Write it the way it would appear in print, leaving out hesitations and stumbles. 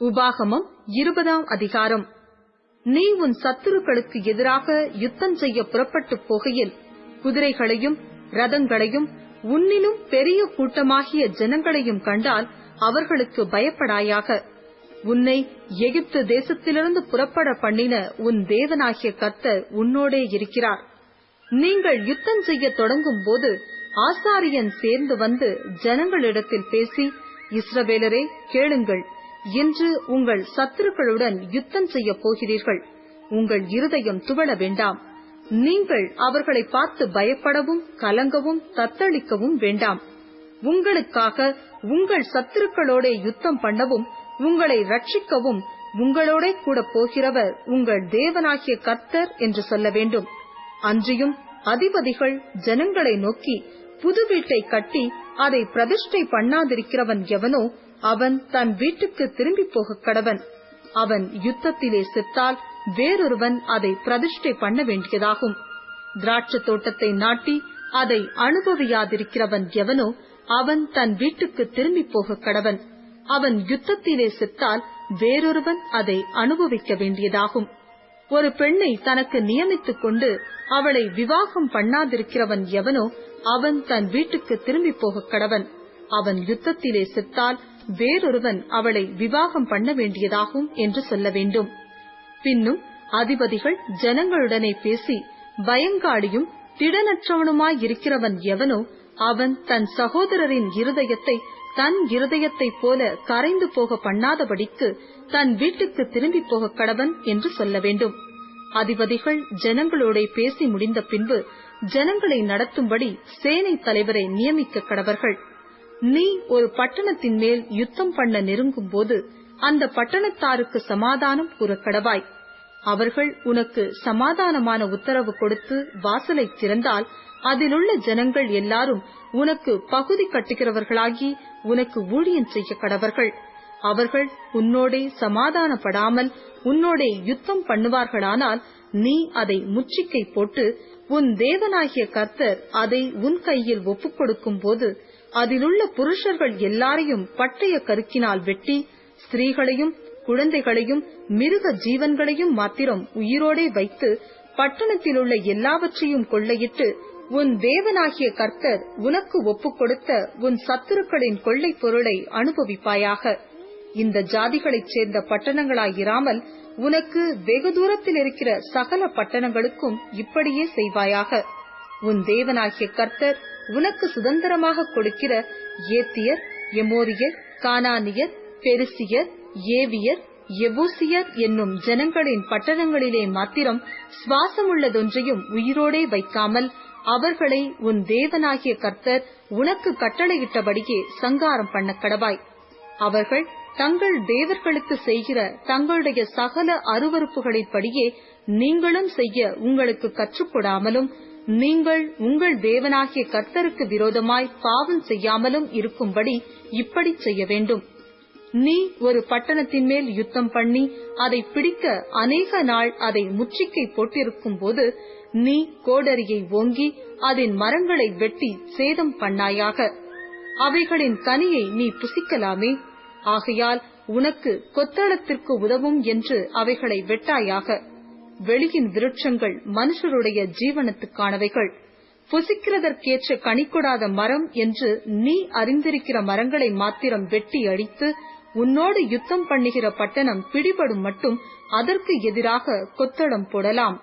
உபாகமம் 20 அதிகாரம். நீ உன் சத்துருக்களுக்கு எதிராக யுத்தம் செய்ய புறப்பட்டுப் போகையில் குதிரைகளையும் ரதங்களையும் உன்னிலும் பெரிய கூட்டமாகிய ஜனங்களையும் கண்டால் அவர்களுக்கு பயப்படாயாக. உன்னை எகிப்து தேசத்திலிருந்து புறப்பட பண்ணின உன் தேவனாகிய கர்த்தர் உன்னோடே இருக்கிறார். நீங்கள் யுத்தம் செய்ய தொடங்கும் போது ஆசாரியன் சேர்ந்து வந்து ஜனங்களிடத்தில் பேசி, இஸ்ரவேலரே கேளுங்கள், இன்று உங்கள் சத்துருக்களுடன் யுத்தம் செய்ய போகிறீர்கள். உங்கள் இருதயம் துவள வேண்டாம். நீங்கள் அவர்களை பார்த்து பயப்படவும் கலங்கவும் தத்தளிக்கவும் வேண்டாம். உங்களுக்காக உங்கள் சத்துருக்களோட யுத்தம் பண்ணவும் உங்களை ரட்சிக்கவும் உங்களோட கூட போகிறவர் உங்கள் தேவனாகிய கர்த்தர் என்று சொல்ல வேண்டும். அன்றியும் அதிபதிகள் ஜனங்களை நோக்கி, புது வீட்டை கட்டி அதை பிரதிஷ்டை பண்ணாதிருக்கிறவன் எவனோ அவன் தன் வீட்டுக்கு திரும்பி போக கடவன். அவன் யுத்தத்திலே செத்தால் வேறொருவன் அதை பிரதிஷ்டை பண்ண வேண்டியதாகும். திராட்சை தோட்டத்தை நாட்டி அதை அனுபவியாதிருக்கிறவன் எவனோ அவன் தன் வீட்டுக்கு திரும்பி போக கடவன். அவன் யுத்தத்திலே செத்தால் வேறொருவன் அதை அனுபவிக்க வேண்டியதாகும். ஒரு பெண்ணை தனக்கு நியமித்துக் கொண்டு அவளை விவாகம் பண்ணாதிருக்கிறவன் எவனோ அவன் தன் வீட்டுக்கு திரும்பி போக கடவன். அவன் யுத்தத்திலே செத்தால் வேறொருவன் அவளை விவாகம் பண்ண வேண்டியதாகும் என்று சொல்ல வேண்டும். பின்னும் அதிபதிகள் ஜனங்களுடனே பேசி, பயங்காளியும் திடனற்றவனுமாயிருக்கிறவன் எவனோ அவன் தன் சகோதரரின் இருதயத்தை தன் இருதயத்தைப் போல கரைந்து போக பண்ணாதபடிக்கு தன் வீட்டுக்கு திரும்பி போக கடவன் என்று சொல்ல வேண்டும். அதிபதிகள் ஜனங்களோட பேசி முடிந்த பின்பு ஜனங்களை நடத்தும்படி சேனை தலைவரை நியமிக்க கடவர்கள். நீ ஒரு பட்டணத்தின் மேல் யுத்தம் பண்ண நெருங்கும் போது அந்த பட்டணத்தாருக்கு சமாதானம் கூற கடவாய். அவர்கள் உனக்கு சமாதானமான உத்தரவு கொடுத்து வாசலை திறந்தால் அதிலுள்ள ஜனங்கள் எல்லாரும் உனக்கு பகுதி கட்டுகிறவர்களாகி உனக்கு ஊழியம் செய்ய கடவர்கள். அவர்கள் உன்னோடே சமாதானப்படாமல் உன்னோடே யுத்தம் பண்ணுவார்களானால் நீ அதை முச்சிக்கை போட்டு உன் தேவனாகிய கர்த்தர் அதை உன் கையில் ஒப்புக் கொடுக்கும் போது அதிலுள்ள புருஷர்கள் எல்லாரையும் பட்டய கருக்கினால் வெட்டி ஸ்திரீகளையும் குழந்தைகளையும் மிருக ஜீவன்களையும் மாத்திரம் உயிரோடே வைத்து பட்டணத்திலுள்ள எல்லாவற்றையும் கொள்ளையிட்டு உன் தேவனாகிய கர்த்தர் உனக்கு ஒப்புக் கொடுத்த உன் சத்துருக்களின் கொள்ளை பொருளை அனுபவிப்பாயாக. இந்த ஜாதிகளைச் சேர்ந்த பட்டணங்களாயிராமல் உனக்கு வெகு தூரத்தில் இருக்கிற சகல பட்டணங்களுக்கும் இப்படியே செய்வாயாக. உன் தேவனாகிய கர்த்தர் உனக்கு சுதந்திரமாக கொடுக்கிற ஏத்தியர், எமோரியர், கானானியர், பெரிசியர், ஏவியர், எபூசியர் என்னும் ஜனங்களின் பட்டணங்களிலே மாத்திரம் சுவாசமுள்ளதொன்றையும் உயிரோடே வைக்காமல் அவர்களை உன் தேவனாகிய கர்த்தர் உனக்கு கட்டளையிட்டபடியே சங்காரம் பண்ண கடவாய். அவர்கள் தங்கள் தேவர்களுக்கு செய்கிற தங்களுடைய சகல அருவருப்புகளின்படியே நீங்களும் செய்ய உங்களுக்கு கற்றுக்கொடாமலும் நீங்கள் உங்கள் தேவனாகிய கர்த்தருக்கு விரோதமாய் பாவம் செய்யாமலும் இருக்கும்படி இப்படி செய்ய வேண்டும். நீ ஒரு பட்டணத்தின் மேல் யுத்தம் பண்ணி அதை பிடிக்க அநேக நாள் அதை முச்சிக்கை போட்டிருக்கும் போது நீ கோடரியை ஓங்கி அதன் மரங்களை வெட்டி சேதம் பண்ணாயாக. அவைகளின் கனியை நீ புசிக்கலாமே. ஆகையால் உனக்கு கொத்தளத்திற்கு உதவும் என்று அவைகளை வெட்டாயாக. வெளியின் விருட்சங்கள் மனுஷருடைய ஜீவனத்துக்கானவைகள். புசிக்கிறதற்கேற்ற கனி கொடாத மரம் என்று நீ அறிந்திருக்கிற மரங்களை மாத்திரம் வெட்டி அடித்து உன்னோடு யுத்தம் பண்ணுகிற பட்டணம் பிடிபடும் மட்டும் அதற்கு எதிராக கொத்தளம் போடலாம்.